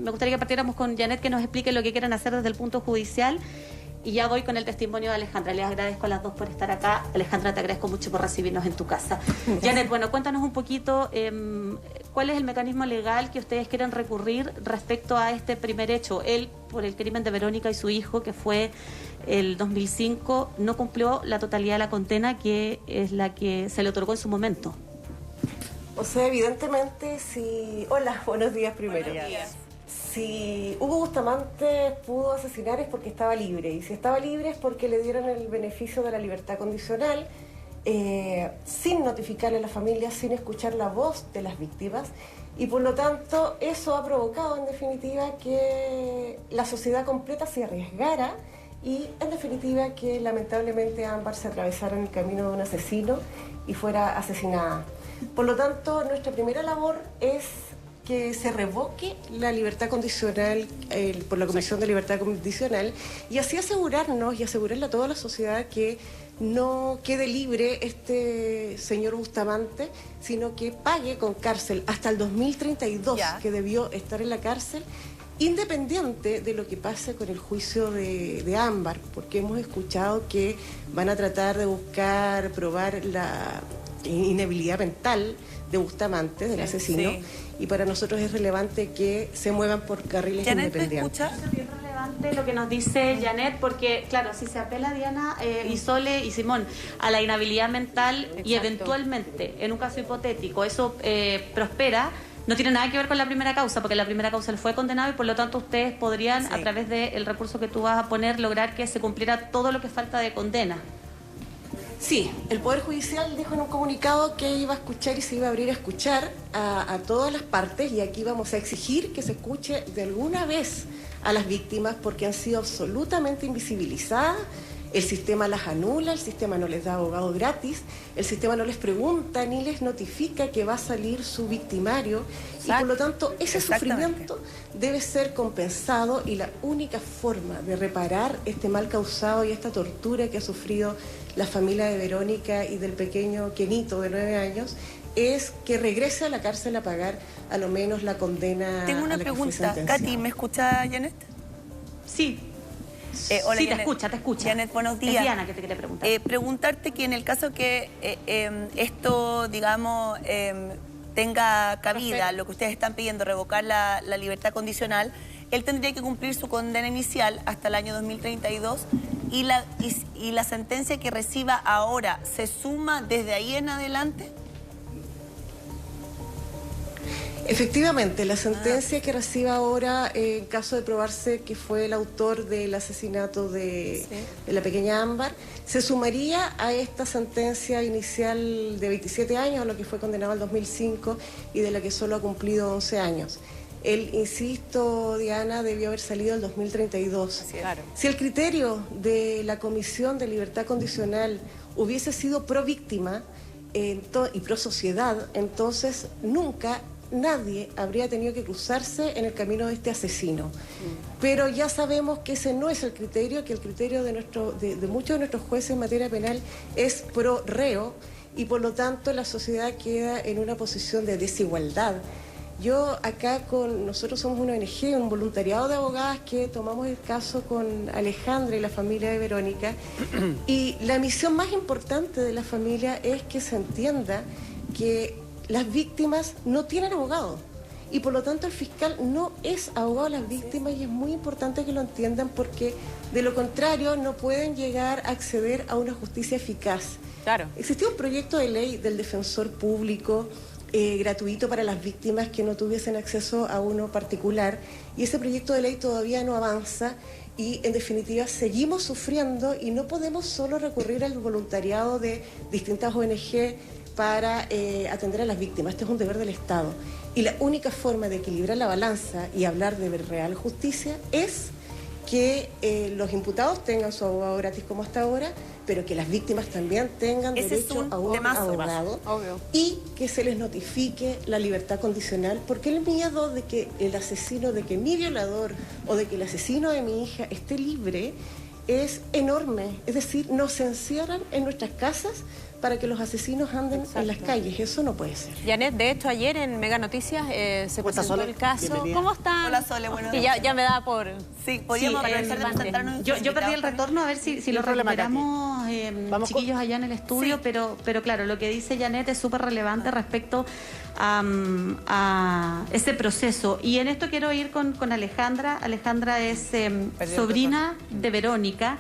me gustaría que partiéramos con Janet, que nos explique lo que quieren hacer desde el punto judicial. Y ya voy con el testimonio de Alejandra. Les agradezco a las dos por estar acá. Alejandra, te agradezco mucho por recibirnos en tu casa. Janet, bueno, cuéntanos un poquito cuál es el mecanismo legal que ustedes quieren recurrir respecto a este primer hecho. Él, por el crimen de Verónica y su hijo, que fue el 2005, no cumplió la totalidad de la condena, que es la que se le otorgó en su momento. O sea, evidentemente, si... Hola, buenos días primero. Buenos días. Si Hugo Bustamante pudo asesinar es porque estaba libre, y si estaba libre es porque le dieron el beneficio de la libertad condicional, sin notificarle a la familia, sin escuchar la voz de las víctimas, y por lo tanto eso ha provocado en definitiva que la sociedad completa se arriesgara y en definitiva que lamentablemente Ámbar se atravesara en el camino de un asesino y fuera asesinada. Por lo tanto, nuestra primera labor es que se revoque la libertad condicional por la Comisión de Libertad Condicional, y así asegurarnos y asegurarle a toda la sociedad que no quede libre este señor Bustamante, sino que pague con cárcel hasta el 2032, que debió estar en la cárcel, independiente de lo que pase con el juicio de Ámbar, porque hemos escuchado que van a tratar de buscar probar la inhabilidad mental de Bustamante, del asesino, y para nosotros es relevante que se muevan por carriles independientes. Es bien relevante lo que nos dice Janet, porque claro, si se apela, Diana, y Sole y Simón, a la inhabilidad mental, y eventualmente, en un caso hipotético, eso prospera, no tiene nada que ver con la primera causa, porque la primera causa él fue condenado, y por lo tanto ustedes podrían, a través del recurso que tú vas a poner, lograr que se cumpliera todo lo que falta de condena. Sí, el Poder Judicial dijo en un comunicado que iba a escuchar y se iba a abrir a escuchar a todas las partes, y aquí vamos a exigir que se escuche de alguna vez a las víctimas, porque han sido absolutamente invisibilizadas. El sistema las anula, el sistema no les da abogado gratis, el sistema no les pregunta ni les notifica que va a salir su victimario. Exacto. Y por lo tanto ese sufrimiento debe ser compensado, y la única forma de reparar este mal causado y esta tortura que ha sufrido la familia de Verónica y del pequeño Kenito de 9 años es que regrese a la cárcel a pagar a lo menos la condena. Tengo una pregunta, Katy, ¿me escucha Janet? Sí. Hola, sí, Janet. te escucha. Janet, buenos días. Es Diana que te quiere preguntar. Preguntarte que en el caso que esto, digamos, tenga cabida, lo que ustedes están pidiendo, revocar la libertad condicional, él tendría que cumplir su condena inicial hasta el año 2032, y la sentencia que reciba ahora, ¿se suma desde ahí en adelante? Efectivamente, la sentencia que reciba ahora, en caso de probarse que fue el autor del asesinato de la pequeña Ámbar, se sumaría a esta sentencia inicial de 27 años, a lo que fue condenado en 2005 y de la que solo ha cumplido 11 años. Él, insisto, Diana, debió haber salido en 2032. Claro. Si el criterio de la Comisión de Libertad Condicional hubiese sido pro víctima y pro sociedad, entonces nunca nadie habría tenido que cruzarse en el camino de este asesino. Pero ya sabemos que ese no es el criterio, que el criterio de muchos de nuestros jueces en materia penal es pro reo, y por lo tanto la sociedad queda en una posición de desigualdad. Yo acá nosotros somos una ONG, un voluntariado de abogadas que tomamos el caso con Alejandra y la familia de Verónica, y la misión más importante de la familia es que se entienda que las víctimas no tienen abogado, y por lo tanto el fiscal no es abogado de las víctimas, y es muy importante que lo entiendan, porque de lo contrario no pueden llegar a acceder a una justicia eficaz. Claro. Existía un proyecto de ley del defensor público gratuito para las víctimas que no tuviesen acceso a uno particular, y ese proyecto de ley todavía no avanza, y en definitiva seguimos sufriendo, y no podemos solo recurrir al voluntariado de distintas ONG para atender a las víctimas. Este es un deber del Estado, y la única forma de equilibrar la balanza y hablar de real justicia es que los imputados tengan su abogado gratis como hasta ahora, pero que las víctimas también tengan derecho a un abogado, y que se les notifique la libertad condicional, porque el miedo de que el asesino, de que mi violador o de que el asesino de mi hija esté libre, es enorme. Es decir, nos encierran en nuestras casas para que los asesinos anden en las calles. Eso no puede ser. Janet, de hecho, ayer en Mega Noticias se presentó el caso. Bienvenida. ¿Cómo están? Hola, Sole, buenos Y días. ya me da por... Sí, podríamos aprovechar de presentarnos nuestros Yo perdí el invitados retorno, a ver si lo problema, recuperamos, Vamos con- chiquillos, allá en el estudio, Sí. pero claro, lo que dice Janet es súper relevante respecto a ese proceso. Y en esto quiero ir con Alejandra. Alejandra es sobrina de Verónica.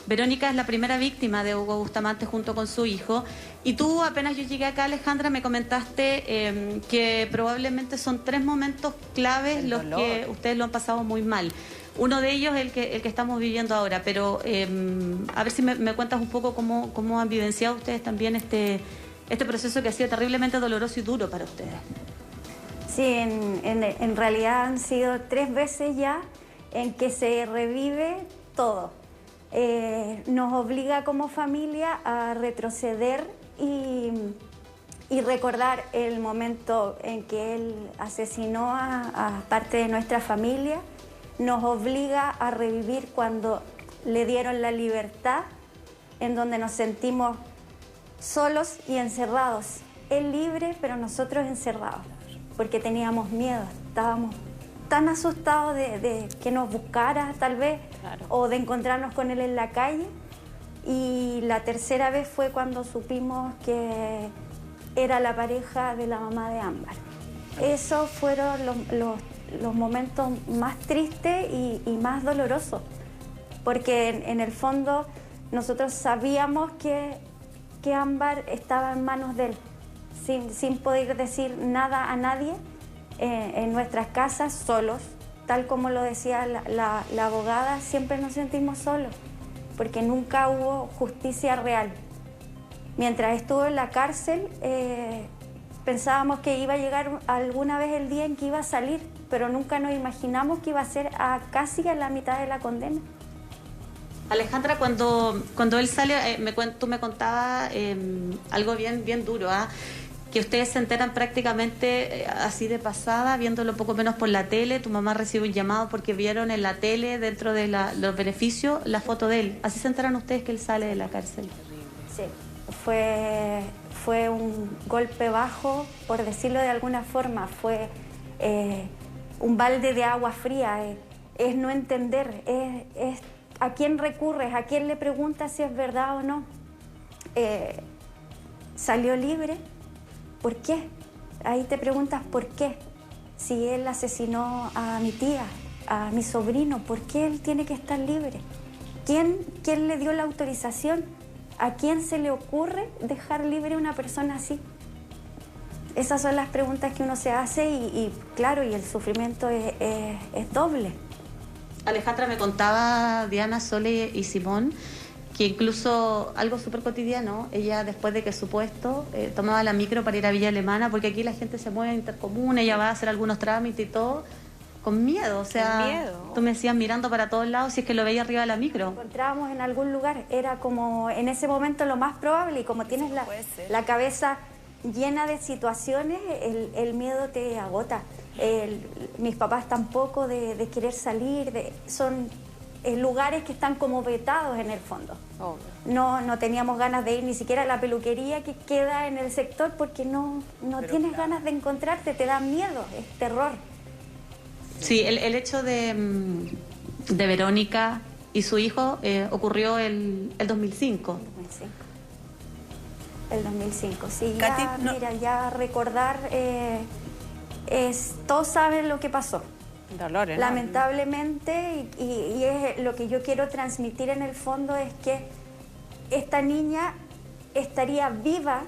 Verónica es la primera víctima de Hugo Bustamante junto con su hijo. Y tú, apenas yo llegué acá, Alejandra, me comentaste que probablemente son 3 momentos claves los que ustedes lo han pasado muy mal. Uno de ellos es el que estamos viviendo ahora, pero a ver si me cuentas un poco cómo han vivenciado ustedes también este proceso que ha sido terriblemente doloroso y duro para ustedes. Sí, en realidad han sido 3 veces ya en que se revive todo. Nos obliga como familia a retroceder y recordar el momento en que él asesinó a parte de nuestra familia. Nos obliga a revivir cuando le dieron la libertad, en donde nos sentimos solos y encerrados. Él libre, pero nosotros encerrados, porque teníamos miedo, estábamos tan asustados de que nos buscara tal vez, Claro. o de encontrarnos con él en la calle. Y la tercera vez fue cuando supimos que era la pareja de la mamá de Ámbar. Esos fueron los momentos más tristes y más dolorosos, porque en el fondo nosotros sabíamos que Ámbar estaba en manos de él, sin poder decir nada a nadie, en nuestras casas, solos. Tal como lo decía la abogada, siempre nos sentimos solos, porque nunca hubo justicia real. Mientras estuvo en la cárcel, pensábamos que iba a llegar alguna vez el día en que iba a salir, pero nunca nos imaginamos que iba a ser casi a la mitad de la condena. Alejandra, cuando él sale, tú me contabas algo bien duro, que ustedes se enteran prácticamente así de pasada, viéndolo poco menos por la tele. Tu mamá recibe un llamado porque vieron en la tele, dentro de los beneficios, la foto de él. Así se enteran ustedes que él sale de la cárcel. Sí, fue un golpe bajo, por decirlo de alguna forma. Fue un balde de agua fría. Es no entender, es a quién recurres, a quién le preguntas si es verdad o no. Salió libre. ¿Por qué? Ahí te preguntas por qué. Si él asesinó a mi tía, a mi sobrino, ¿por qué él tiene que estar libre? ¿Quién le dio la autorización? ¿A quién se le ocurre dejar libre a una persona así? Esas son las preguntas que uno se hace y claro, y el sufrimiento es doble. Alejandra, me contaba Diana, Sole y Simón que incluso algo súper cotidiano, ella después de que su puesto tomaba la micro para ir a Villa Alemana, porque aquí la gente se mueve en intercomune, ella va a hacer algunos trámites y todo, con miedo. O sea, Con miedo. tú me decías mirando para todos lados si es que lo veía arriba de la micro. Encontrábamos en algún lugar, era como en ese momento lo más probable, y como tienes puede ser. la cabeza llena de situaciones, el miedo te agota. Mis papás tampoco de querer salir, son lugares que están como vetados en el fondo. No teníamos ganas de ir ni siquiera a la peluquería que queda en el sector, porque no tienes ganas de encontrarte, te da miedo, es terror. Sí, el hecho de Verónica y su hijo ocurrió el 2005. 2005. El 2005, sí. Katy, Ya, no- mira, ya recordar, todos saben lo que pasó. Dolor, ¿no? Lamentablemente, y es lo que yo quiero transmitir en el fondo, es que esta niña estaría viva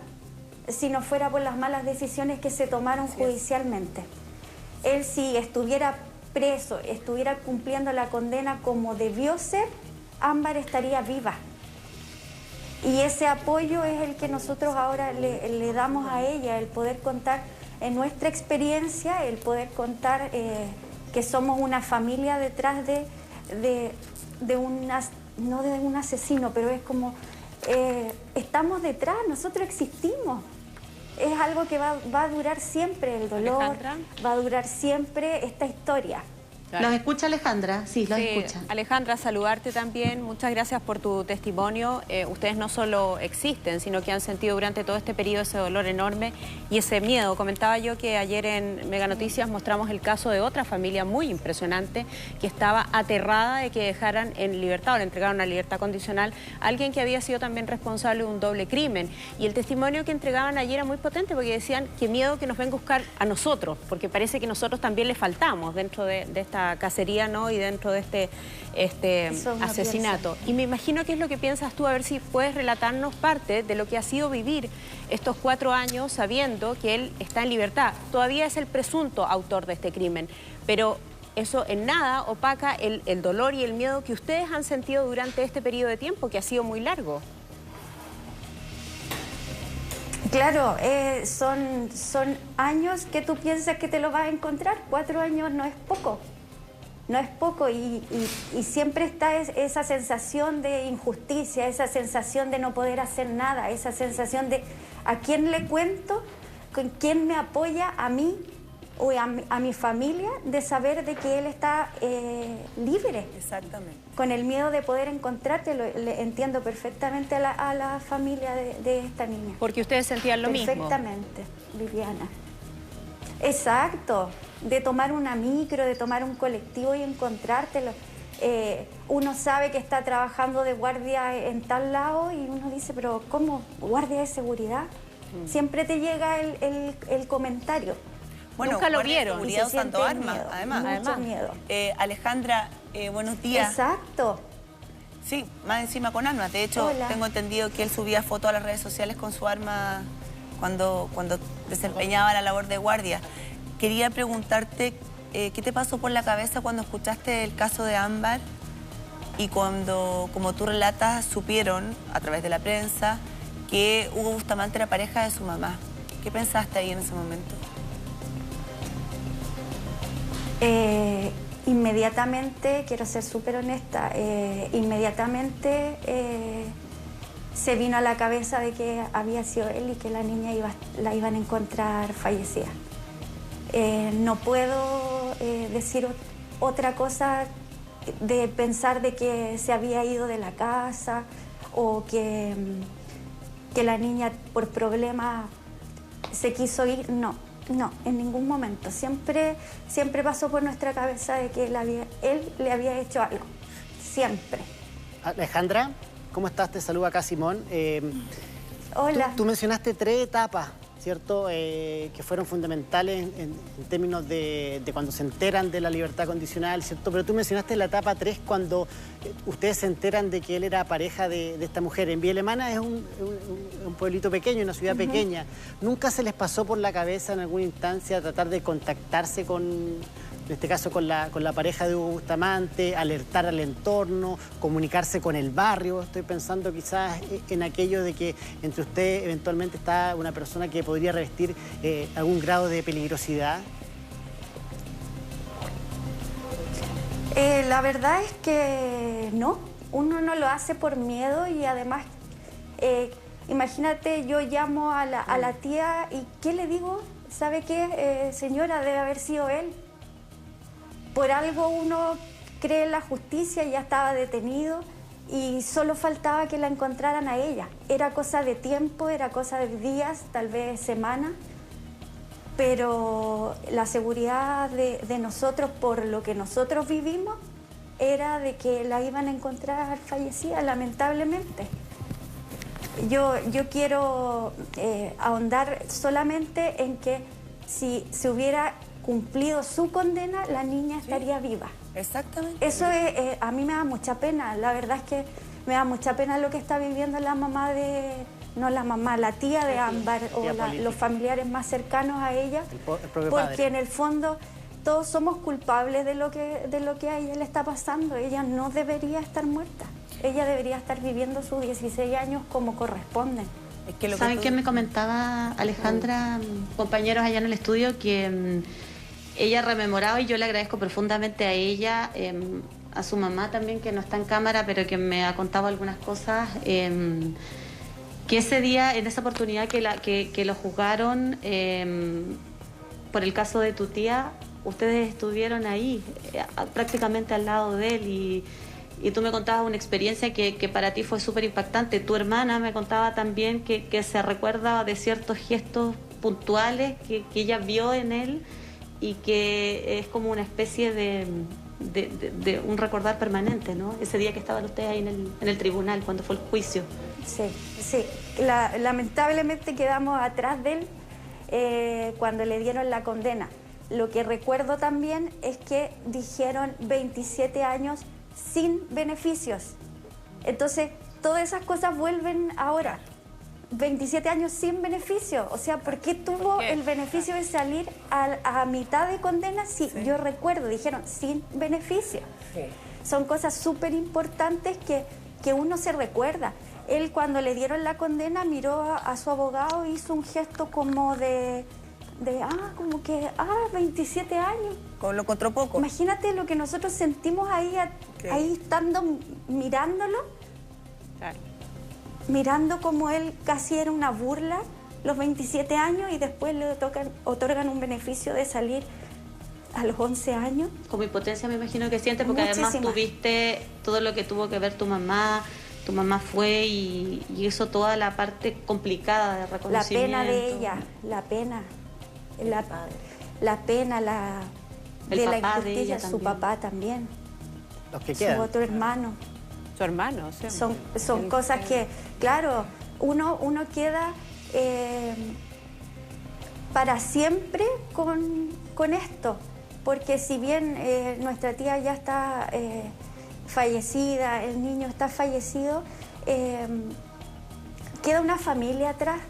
si no fuera por las malas decisiones que se tomaron judicialmente. Él, si estuviera preso, estuviera cumpliendo la condena como debió ser, Ámbar estaría viva. Y ese apoyo es el que nosotros ahora le damos a ella, el poder contar en nuestra experiencia, el poder contar que somos una familia detrás de no de un asesino, pero es como, estamos detrás, nosotros existimos. Es algo que va a durar siempre, el dolor, Alejandra. va a durar siempre esta historia. Claro. ¿Los escucha Alejandra? Sí, los escucha. Alejandra, saludarte también. Muchas gracias por tu testimonio. Ustedes no solo existen, sino que han sentido durante todo este periodo ese dolor enorme y ese miedo. Comentaba yo que ayer en Mega Noticias mostramos el caso de otra familia muy impresionante que estaba aterrada de que dejaran en libertad o le entregaron una libertad condicional a alguien que había sido también responsable de un doble crimen. Y el testimonio que entregaban ayer era muy potente porque decían que miedo que nos venga a buscar a nosotros, porque parece que nosotros también le faltamos dentro de esta cacería, ¿no? Y dentro de este asesinato. Y me imagino qué es lo que piensas tú, a ver si puedes relatarnos parte de lo que ha sido vivir estos 4 años sabiendo que él está en libertad. Todavía es el presunto autor de este crimen, pero eso en nada opaca el dolor y el miedo que ustedes han sentido durante este periodo de tiempo, que ha sido muy largo. Claro, son años que tú piensas que te lo vas a encontrar. 4 años no es poco. No es poco y siempre está esa sensación de injusticia, esa sensación de no poder hacer nada, esa sensación de a quién le cuento, con quién me apoya a mí o a mi familia, de saber de que él está libre. Exactamente. Con el miedo de poder encontrarte, le entiendo perfectamente a la familia de esta niña. Porque ustedes sentían lo mismo. Perfectamente, Viviana. Exacto, de tomar una micro, de tomar un colectivo y encontrártelo. Uno sabe que está trabajando de guardia en tal lado y uno dice, pero ¿cómo? ¿Guardia de seguridad? Siempre te llega el comentario. Bueno, nunca lo vieron. Seguridad usando armas, miedo, además. mucho miedo. Alejandra, buenos días. Exacto. Sí, más encima con armas. De hecho, Hola. tengo entendido que él subía fotos a las redes sociales con su arma cuando desempeñaba la labor de guardia. Quería preguntarte, ¿qué te pasó por la cabeza cuando escuchaste el caso de Ámbar y cuando, como tú relatas, supieron a través de la prensa que Hugo Bustamante era pareja de su mamá? ¿Qué pensaste ahí en ese momento? Inmediatamente, quiero ser súper honesta, inmediatamente se vino a la cabeza de que había sido él y que la niña la iban a encontrar fallecida. No puedo decir otra cosa de pensar de que se había ido de la casa o que la niña por problemas se quiso ir. No, en ningún momento. Siempre pasó por nuestra cabeza de que él le había hecho algo. Siempre. Alejandra, ¿cómo estás? Te saluda acá Simón. Hola. Tú mencionaste 3 etapas, ¿cierto? Que fueron fundamentales en términos de cuando se enteran de la libertad condicional, ¿cierto? Pero tú mencionaste la etapa 3 cuando ustedes se enteran de que él era pareja de esta mujer. En Villa Alemana es un pueblito pequeño, una ciudad pequeña. ¿Nunca se les pasó por la cabeza en alguna instancia tratar de contactarse con, en este caso con la pareja de Hugo Bustamante, alertar al entorno, comunicarse con el barrio? Estoy pensando quizás en aquello de que entre ustedes eventualmente está una persona que podría revestir algún grado de peligrosidad. La verdad es que no, uno no lo hace por miedo y además, imagínate, yo llamo a la tía y ¿qué le digo? ¿Sabe qué, señora? Debe haber sido él. Por algo uno cree en la justicia, ya estaba detenido y solo faltaba que la encontraran a ella. Era cosa de tiempo, era cosa de días, tal vez semanas, pero la seguridad de nosotros, por lo que nosotros vivimos, era de que la iban a encontrar fallecida, lamentablemente. Yo quiero ahondar solamente en que si se hubiera cumplido su condena, la niña estaría viva. Exactamente. Eso a mí me da mucha pena. La verdad es que me da mucha pena lo que está viviendo la mamá la tía de Ámbar o los familiares más cercanos a ella, porque en el fondo todos somos culpables de lo que a ella le está pasando. Ella no debería estar muerta. Ella debería estar viviendo sus 16 años como corresponden. Es que ¿Saben qué me comentaba Alejandra, compañeros allá en el estudio? Que ella rememoraba, y yo le agradezco profundamente a ella, a su mamá también, que no está en cámara, pero que me ha contado algunas cosas, que ese día, en esa oportunidad que lo juzgaron por el caso de tu tía, ustedes estuvieron ahí, prácticamente al lado de él, y tú me contabas una experiencia que para ti fue súper impactante. Tu hermana me contaba también que se recuerda de ciertos gestos puntuales que ella vio en él y que es como una especie de un recordar permanente, ¿no? Ese día que estaban ustedes ahí en el tribunal, cuando fue el juicio. Sí, sí. Lamentablemente quedamos atrás de él cuando le dieron la condena. Lo que recuerdo también es que dijeron 27 años sin beneficios. Entonces, todas esas cosas vuelven ahora. 27 años sin beneficio. O sea, ¿por qué tuvo el beneficio de salir a mitad de condena? Sí, yo recuerdo, dijeron sin beneficio. Sí. Son cosas súper importantes que uno se recuerda. Él, cuando le dieron la condena, miró a su abogado, hizo un gesto como como que 27 años. Lo encontró poco. Imagínate lo que nosotros sentimos ahí estando mirándolo. Claro. Mirando como él casi era una burla, los 27 años, y después le otorgan un beneficio de salir a los 11 años. Como impotencia me imagino que sientes, porque Muchísima. además tuviste todo lo que tuvo que ver tu mamá fue y hizo toda la parte complicada de reconocimiento. La pena de ella, la pena de la injusticia, su papá también, Los que quedan. su otro hermano. Su hermano, sí. Son cosas que, claro, uno queda para siempre con esto, porque si bien nuestra tía ya está fallecida, el niño está fallecido, queda una familia atrás,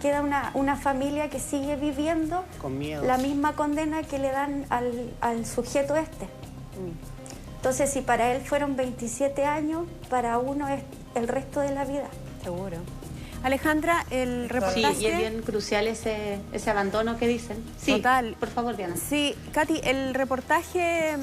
queda una familia que sigue viviendo con miedo, la misma condena que le dan al sujeto este. Entonces, si para él fueron 27 años, para uno es el resto de la vida. Seguro. Alejandra, el reportaje... Sí, y es bien crucial ese abandono que dicen. Sí, total. Por favor, Diana. Sí, Katy, el reportaje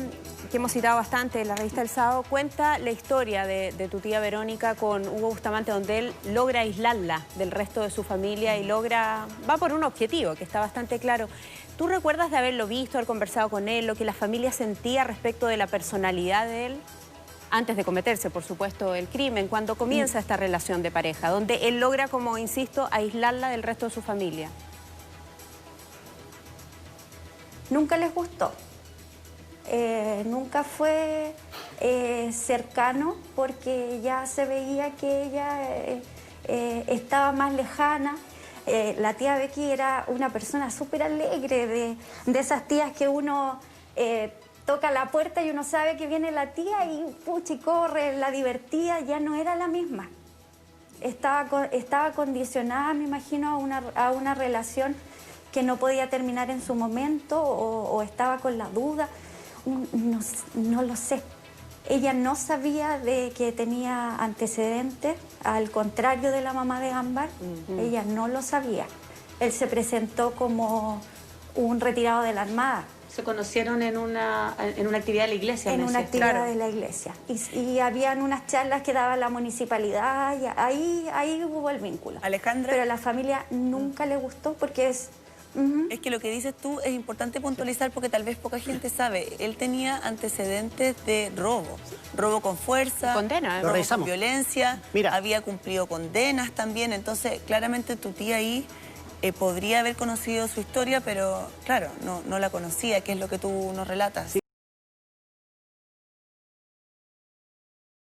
que hemos citado bastante en la revista El Sábado cuenta la historia de tu tía Verónica con Hugo Bustamante, donde él logra aislarla del resto de su familia y va por un objetivo que está bastante claro. ¿Tú recuerdas de haberlo visto, haber conversado con él, lo que la familia sentía respecto de la personalidad de él? Antes de cometerse, por supuesto, el crimen, cuando comienza esta relación de pareja, donde él logra, como insisto, aislarla del resto de su familia. Nunca les gustó. Nunca fue cercano, porque ya se veía que ella estaba más lejana. La tía Becky era una persona súper alegre, de esas tías que uno toca la puerta y uno sabe que viene la tía y pucha, y corre, la divertida, ya no era la misma. Estaba condicionada, me imagino, a una relación que no podía terminar en su momento, o estaba con la duda, no lo sé. Ella no sabía de que tenía antecedentes, al contrario de la mamá de Ámbar. Ella no lo sabía. Él se presentó como un retirado de la Armada. Se conocieron en una actividad de la iglesia. En una actividad de la iglesia. Y habían unas charlas que daba la municipalidad, y ahí hubo el vínculo. Alejandra. Pero a la familia nunca le gustó, porque es... Es que lo que dices tú es importante puntualizar, porque tal vez poca gente sabe. Él tenía antecedentes de robo con fuerza, condena, robo con violencia. Mira, había cumplido condenas también. Entonces, claramente tu tía ahí podría haber conocido su historia, pero claro, no la conocía, que es lo que tú nos relatas. Sí,